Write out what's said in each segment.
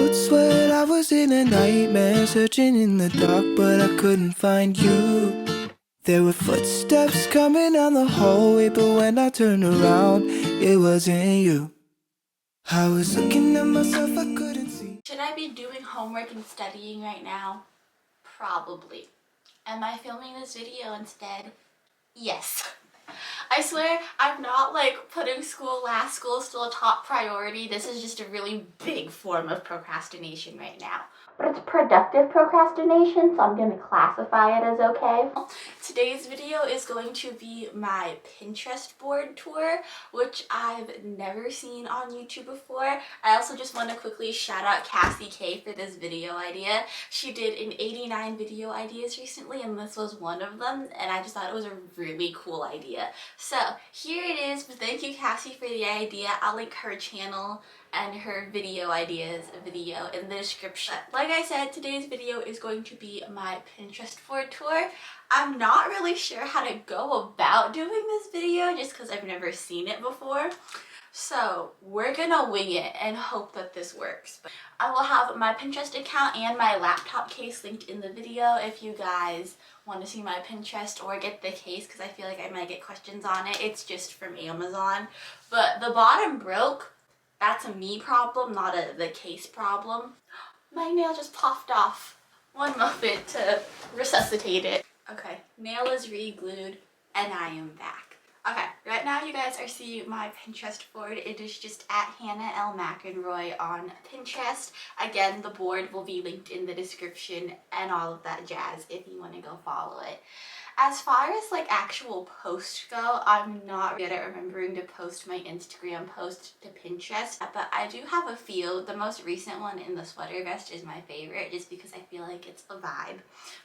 would swear I was in a nightmare, searching in the dark, but I couldn't find you. There were footsteps coming down the hallway, but when I turned around, it wasn't you. I was looking at myself, I couldn't see. Should I be doing homework and studying right now? Probably. Am I filming this video instead? Yes. I swear I'm not like putting school last. School is still a top priority. This is just a really big form of procrastination right now. But it's productive procrastination, so I'm going to classify it as okay. Today's video is going to be my Pinterest board tour, which I've never seen on YouTube before. I also just want to quickly shout out Cassie K for this video idea. She did an 89 video ideas recently, and this was one of them, and I just thought it was a really cool idea. So here it is. Thank you, Cassie, for the idea. I'll link her channel and her video ideas video in the description. Like I said, today's video is going to be my Pinterest board tour. I'm not really sure how to go about doing this video just because I've never seen it before. So we're gonna wing it and hope that this works. But I will have my Pinterest account and my laptop case linked in the video if you guys want to see my Pinterest or get the case, because I feel like I might get questions on it. It's just from Amazon. But the bottom broke. That's a me problem, not the case problem. My nail just popped off. One moment to resuscitate it. Okay, nail is re-glued and I am back. Okay, right now you guys are seeing my Pinterest board. It is just at Hannah L. McInroy on Pinterest. Again, the board will be linked in the description and all of that jazz if you want to go follow it. As far as like actual posts go, I'm not good at remembering to post my Instagram post to Pinterest, but I do have a few. The most recent one in the sweater vest is my favorite just because I feel like it's a vibe.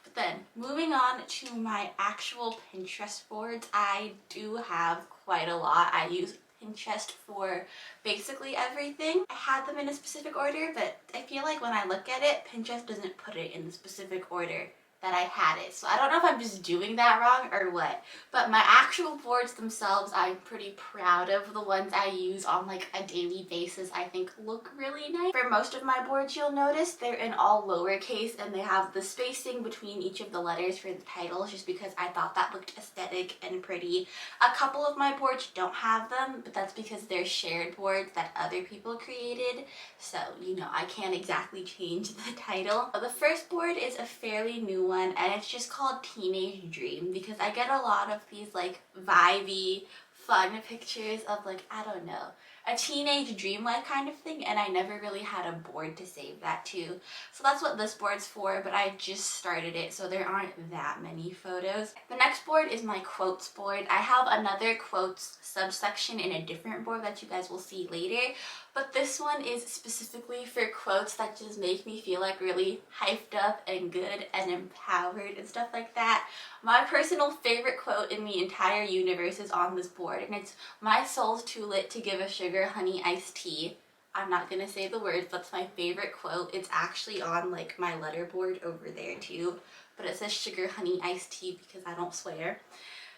But then moving on to my actual Pinterest boards, I do have quite a lot. I use Pinterest for basically everything. I had them in a specific order, but I feel like when I look at it, Pinterest doesn't put it in the specific order that I had it. So I don't know if I'm just doing that wrong or what. But my actual boards themselves, I'm pretty proud of. The ones I use on like a daily basis I think look really nice. For most of my boards, you'll notice they're in all lowercase and they have the spacing between each of the letters for the titles just because I thought that looked aesthetic and pretty. A couple of my boards don't have them, but that's because they're shared boards that other people created. So, you know, I can't exactly change the title. The first board is a fairly new one, and it's just called Teenage Dream because I get a lot of these like vibey, fun pictures of like, I don't know, a teenage dream life kind of thing, and I never really had a board to save that to. So that's what this board's for, but I just started it, so there aren't that many photos. The next board is my quotes board. I have another quotes subsection in a different board that you guys will see later, but this one is specifically for quotes that just make me feel like really hyped up and good and empowered and stuff like that. My personal favorite quote in the entire universe is on this board, and it's, "My soul's too lit to give a sugar honey iced tea." I'm not gonna say the words, that's my favorite quote. It's actually on like my letterboard over there too, but it says sugar honey iced tea because I don't swear.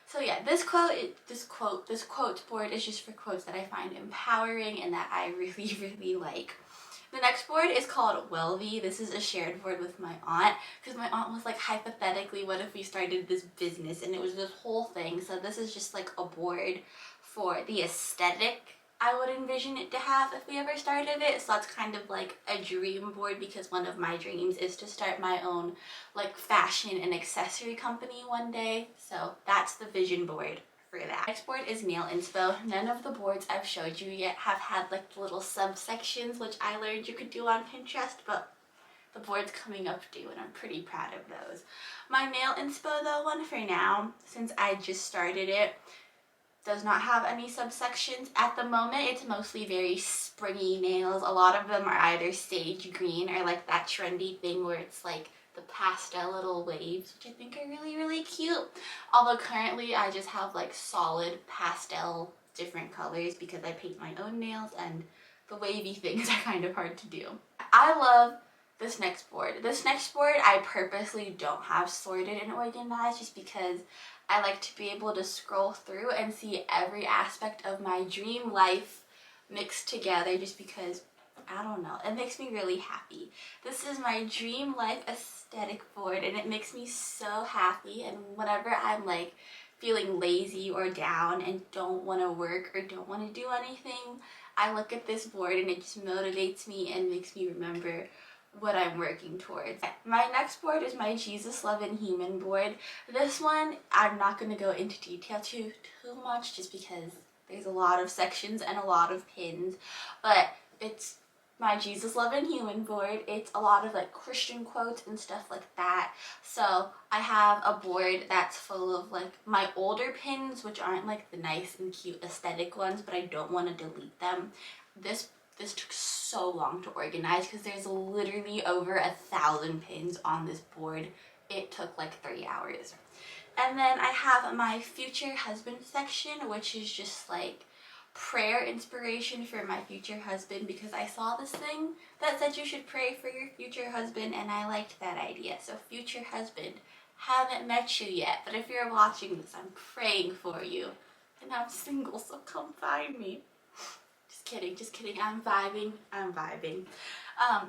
So yeah, this quotes board is just for quotes that I find empowering and that I really, really like. The next board is called Welvy. This is a shared board with my aunt because my aunt was like, hypothetically, what if we started this business? And it was this whole thing. So this is just like a board for the aesthetic I would envision it to have if we ever started it. So that's kind of like a dream board because one of my dreams is to start my own like fashion and accessory company one day. So that's the vision board for that. Next board is Nail Inspo. None of the boards I've showed you yet have had like little subsections, which I learned you could do on Pinterest, but the board's coming up do, and I'm pretty proud of those. My Nail Inspo though one for now, since I just started it, does not have any subsections. At the moment, it's mostly very springy nails. A lot of them are either sage green or like that trendy thing where it's like the pastel little waves, which I think are really, really cute. Although currently I just have like solid pastel different colors because I paint my own nails and the wavy things are kind of hard to do. I love this next board. This next board I purposely don't have sorted and organized just because I like to be able to scroll through and see every aspect of my dream life mixed together just because I don't know. It makes me really happy. This is my dream life aesthetic board, and it makes me so happy. And whenever I'm like feeling lazy or down and don't want to work or don't want to do anything, I look at this board and it just motivates me and makes me remember what I'm working towards. My next board is my Jesus Loving Human board. This one I'm not going to go into detail too much just because there's a lot of sections and a lot of pins, but it's my Jesus Loving Human board. It's a lot of like Christian quotes and stuff like that. So I have a board that's full of like my older pins, which aren't like the nice and cute aesthetic ones, but I don't want to delete them. This took so long to organize because there's literally over 1,000 pins on this board. It took like 3 hours. And then I have my future husband section, which is just like prayer inspiration for my future husband, because I saw this thing that said you should pray for your future husband and I liked that idea. So future husband, haven't met you yet, but if you're watching this, I'm praying for you. And I'm single, so come find me. Just kidding, I'm vibing.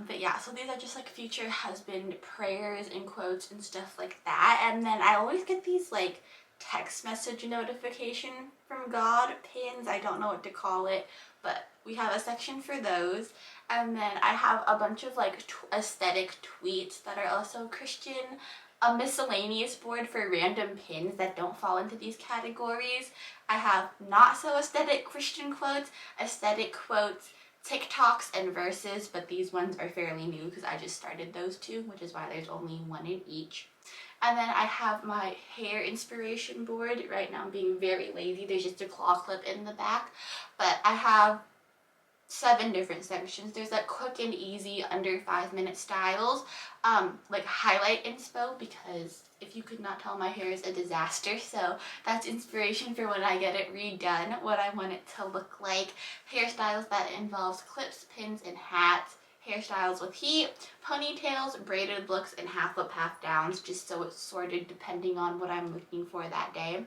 But yeah, so these are just like future husband prayers and quotes and stuff like that. And then I always get these like text message notification from God pins. I don't know what to call it, but we have a section for those. And then I have a bunch of like aesthetic tweets that are also Christian, a miscellaneous board for random pins that don't fall into these categories. I have not so aesthetic Christian quotes, aesthetic quotes, TikToks, and verses, but these ones are fairly new because I just started those two, which is why there's only one in each. And then I have my hair inspiration board. Right now I'm being very lazy. There's just a claw clip in the back, but I have 7 different sections. There's like quick and easy under 5-minute styles, like highlight inspo, because if you could not tell, my hair is a disaster, so that's inspiration for when I get it redone, what I want it to look like. Hairstyles that involves clips, pins, and hats. Hairstyles with heat, ponytails, braided looks, and half up, half downs, just so it's sorted depending on what I'm looking for that day.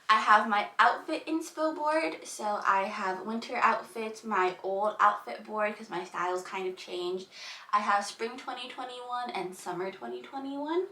I have my outfit inspo board, so I have winter outfits, my old outfit board because my style's kind of changed. I have spring 2021 and summer 2021.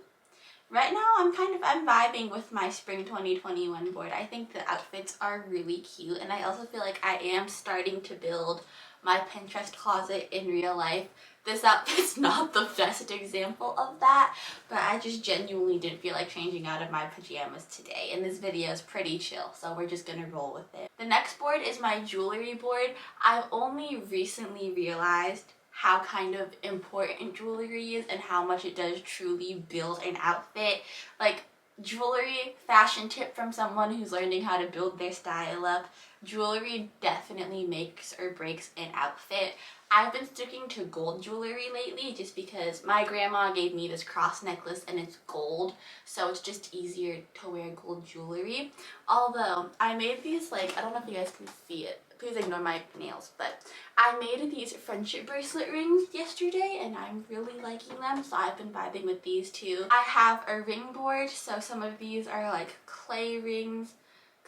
Right now I'm vibing with my spring 2021 board. I think the outfits are really cute, and I also feel like I am starting to build my Pinterest closet in real life. This outfit's not the best example of that, but I just genuinely didn't feel like changing out of my pajamas today, and this video is pretty chill, so we're just gonna roll with it. The next board is my jewelry board. I've only recently realized how kind of important jewelry is and how much it does truly build an outfit. Like, jewelry, fashion tip from someone who's learning how to build their style up, jewelry definitely makes or breaks an outfit. I've been sticking to gold jewelry lately just because my grandma gave me this cross necklace and it's gold, so it's just easier to wear gold jewelry. Although I made these, like, I don't know if you guys can see it, please ignore my nails, but I made these friendship bracelet rings yesterday and I'm really liking them, so I've been vibing with these too. I have a ring board, so some of these are like clay rings,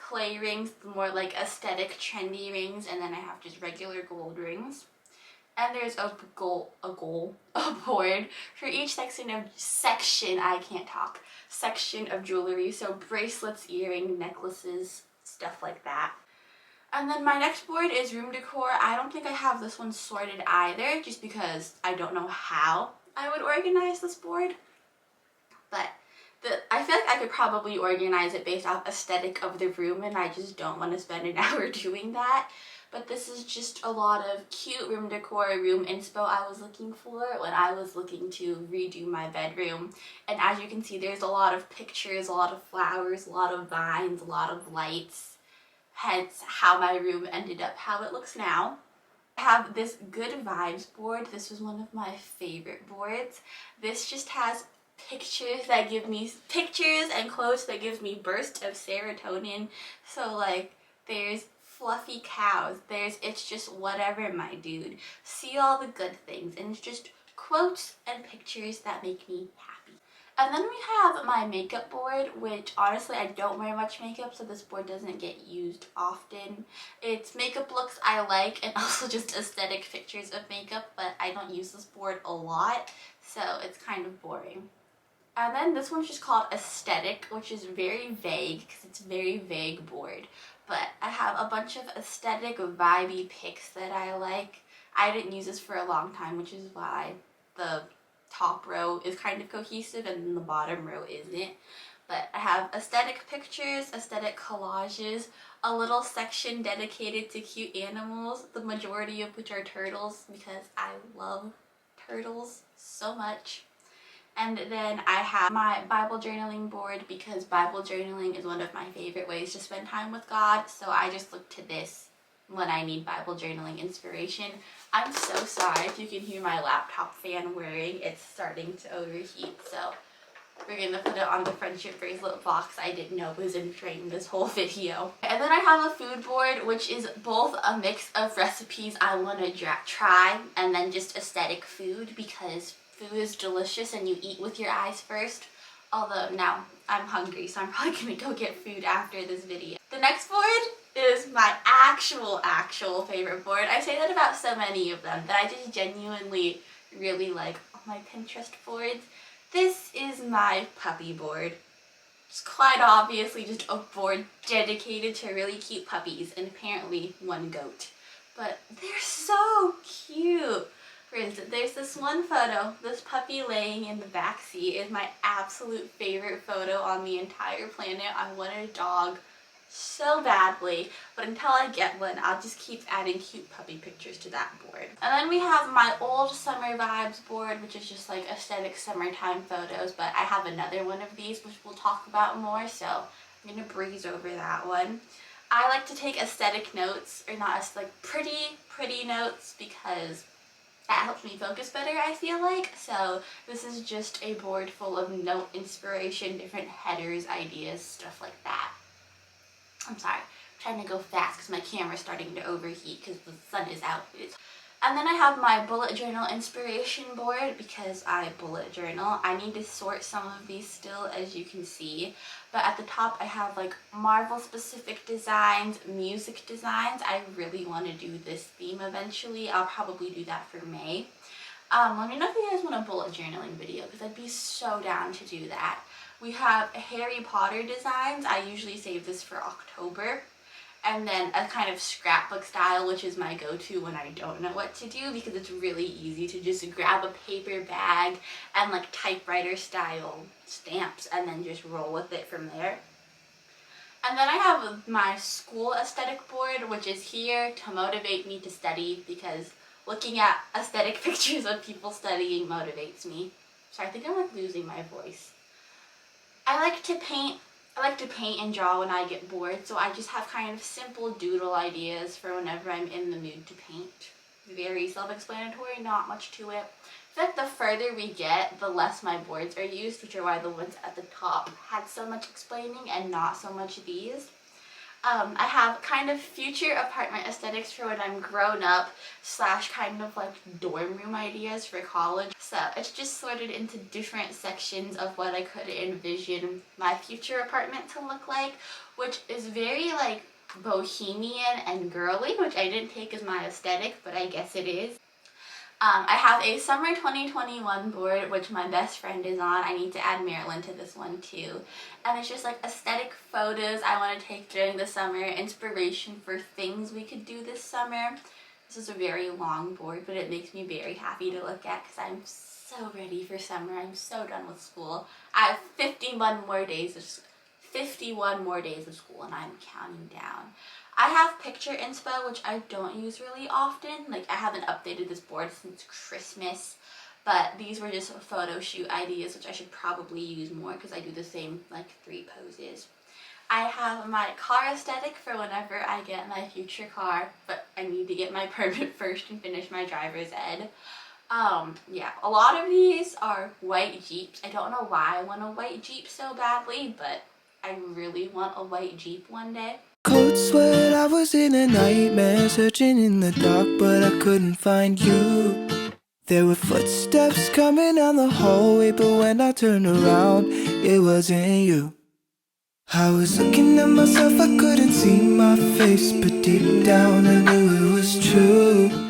the more like aesthetic trendy rings, and then I have just regular gold rings. And there's a board for each section of jewelry, so bracelets, earrings, necklaces, stuff like that. And then my next board is room decor. I don't think I have this one sorted either, just because I don't know how I would organize this board. But I feel like I could probably organize it based off aesthetic of the room, and I just don't want to spend an hour doing that. But this is just a lot of cute room decor, room inspo I was looking for when I was looking to redo my bedroom. And as you can see, there's a lot of pictures, a lot of flowers, a lot of vines, a lot of lights. Hence how my room ended up how it looks now. I have this good vibes board. This was one of my favorite boards. This just has pictures and quotes that gives me bursts of serotonin. So like, there's fluffy cows, there's it's just whatever, my dude, see all the good things, and it's just quotes and pictures that make me happy. And then we have my makeup board, which honestly I don't wear much makeup, so this board doesn't get used often. It's makeup looks I like and also just aesthetic pictures of makeup, but I don't use this board a lot, so it's kind of boring. And then this one's just called Aesthetic, which is very vague because it's a very vague board. But I have a bunch of aesthetic vibey pics that I like. I didn't use this for a long time, which is why the top row is kind of cohesive and then the bottom row isn't. But I have aesthetic pictures, aesthetic collages, a little section dedicated to cute animals, the majority of which are turtles because I love turtles so much. And then I have my Bible journaling board because Bible journaling is one of my favorite ways to spend time with God. So I just look to this when I need Bible journaling inspiration. I'm so sorry if you can hear my laptop fan whirring. It's starting to overheat. So we're going to put it on the friendship bracelet box I didn't know was in frame this whole video. And then I have a food board, which is both a mix of recipes I want to try and then just aesthetic food because food is delicious and you eat with your eyes first. Although now I'm hungry, so I'm probably gonna go get food after this video. The next board is my actual favorite board. I say that about so many of them that I just genuinely really like all my Pinterest boards. This is my puppy board. It's quite obviously just a board dedicated to really cute puppies and apparently one goat. But they're so cute. For instance, there's this one photo, this puppy laying in the back seat is my absolute favorite photo on the entire planet. I want a dog so badly, but until I get one, I'll just keep adding cute puppy pictures to that board. And then we have my old summer vibes board, which is just like aesthetic summertime photos, but I have another one of these, which we'll talk about more, so I'm gonna breeze over that one. I like to take aesthetic notes, or not as like pretty notes because that helps me focus better, I feel like. So this is just a board full of note inspiration, different headers, ideas, stuff like that. I'm sorry, I'm trying to go fast because my camera's starting to overheat because the sun is out. And then I have my bullet journal inspiration board because I bullet journal. I need to sort some of these still, as you can see. But at the top I have like Marvel specific designs, music designs. I really want to do this theme eventually. I'll probably do that for May. Let me know if you guys want a bullet journaling video because I'd be so down to do that. We have Harry Potter designs. I usually save this for October. And then a kind of scrapbook style, which is my go-to when I don't know what to do because it's really easy to just grab a paper bag and like typewriter style stamps and then just roll with it from there. And then I have my school aesthetic board, which is here to motivate me to study because looking at aesthetic pictures of people studying motivates me. Sorry, I think I'm like losing my voice. I like to paint and draw when I get bored, so I just have kind of simple doodle ideas for whenever I'm in the mood to paint. Very self-explanatory, not much to it. I feel like the further we get, the less my boards are used, which are why the ones at the top had so much explaining and not so much these. I have kind of future apartment aesthetics for when I'm grown up / kind of like dorm room ideas for college. So it's just sorted into different sections of what I could envision my future apartment to look like, which is very like bohemian and girly, which I didn't take as my aesthetic, but I guess it is. I have a summer 2021 board, which my best friend is on. I need to add Marilyn to this one too. And it's just like aesthetic photos I want to take during the summer, inspiration for things we could do this summer. This is a very long board, but it makes me very happy to look at because I'm so ready for summer. I'm so done with school. I have 51 more days of school and I'm counting down. I have picture inspo, which I don't use really often. Like, I haven't updated this board since Christmas, but these were just photo shoot ideas, which I should probably use more because I do the same, like, 3 poses. I have my car aesthetic for whenever I get my future car, but I need to get my permit first and finish my driver's ed. Yeah, a lot of these are white Jeeps. I don't know why I want a white Jeep so badly, but I really want a white Jeep one day. Cold sweat, I was in a nightmare, searching in the dark, but I couldn't find you. There were footsteps coming down the hallway, but when I turned around, it wasn't you. I was looking at myself, I couldn't see my face, but deep down I knew it was true.